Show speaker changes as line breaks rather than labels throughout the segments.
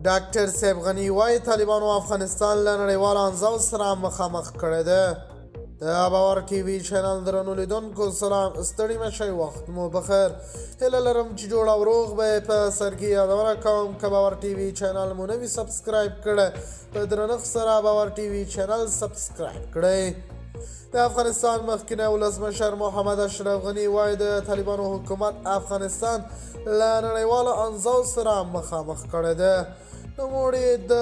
ډاکټر صاحب غني وایي طالبانو افغانستان له نړیوالو انزاو سره مخامخ کړی دی. د باور ټي وي چینل درنو لیدونکو سلام، ستړي مه شئ، وخت مو بخیر. هیله لرم چې جوړ او روغ به یې په سرګي یادونه کوم. که باور ټي وي چینل مو نه وي سبسکرایب کړی، په درنښت سره باور ټي وي چینل سبسکرایب کړئ. د افغانستان مخکینی ولسمشر محمد اشرف غني وایي د طالبانو حکومت افغانستان له نړیوالو انزاو سره مخامخ کړی دی. نوموړي د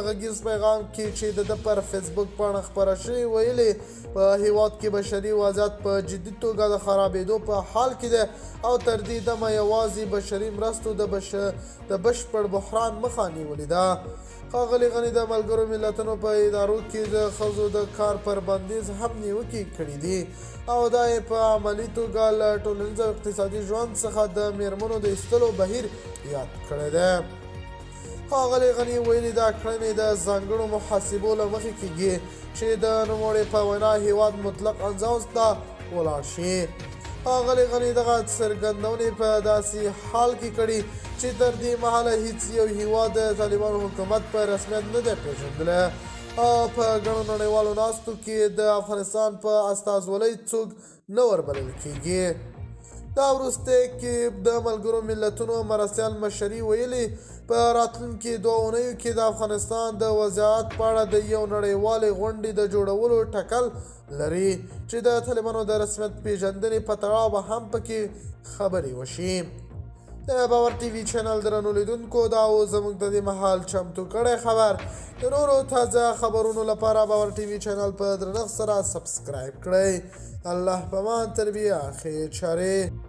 غږیز پیغام کې چې د پر فیسبوک پاڼه خپره شوې ویلي په هیواد کې بشري وضعیت په جدي توګه د خرابېدو په حال کې دی او تر دې دمه یوازې بشري مرستو د بشپړ بحران مخه نیولې ده. ښاغلي غني د ملګرو ملتونو په ادارو کې د ښځو د کار پر بندیز هم نیوکې کړي دي او دا یې په عملي توګه له ټولنیز او اقتصادي ژوند څخه د میرمنو د ایستلو بهیر یاد کړی دی. ښاغلي غني ویلي دا کړنې د ځانګړو محاسبو له مخې کېږي چې د نوموړي په وینا هیواد مطلق انزاو ته ولاړ شي. ښاغلي غني دغه څرګندونې په داسې حال کې کړي چې تر دې مهاله هیڅ یو هیواد د طالبانو حکومت په رسمیت نه دی پېژندلی او په ګڼو نړیوالو ناستو کې د افغانستان په استازولۍ څوک نه وربلل کېږي. دا وروسته کې د ملګرو ملتونو مرستیال مشري ویلي په راتلونکي 2 اونیو کې د افغانستان د وضعیت په اړه د یو نړیوالې غونډې د جوړولو ټکل لري چې د طالبانو د رسمیت پیژندنې په تړاو به هم پکې خبرې وشي. د باور ټي وي چینل درنو لیدونکو دا و زموږ د دې مهال چمتو کړی خبر. د نورو تازه خبرونو لپاره باور ټي وي چینل په درنښت سره سبسکرایب کړئ. الله پامان تر بیا خیر چارې.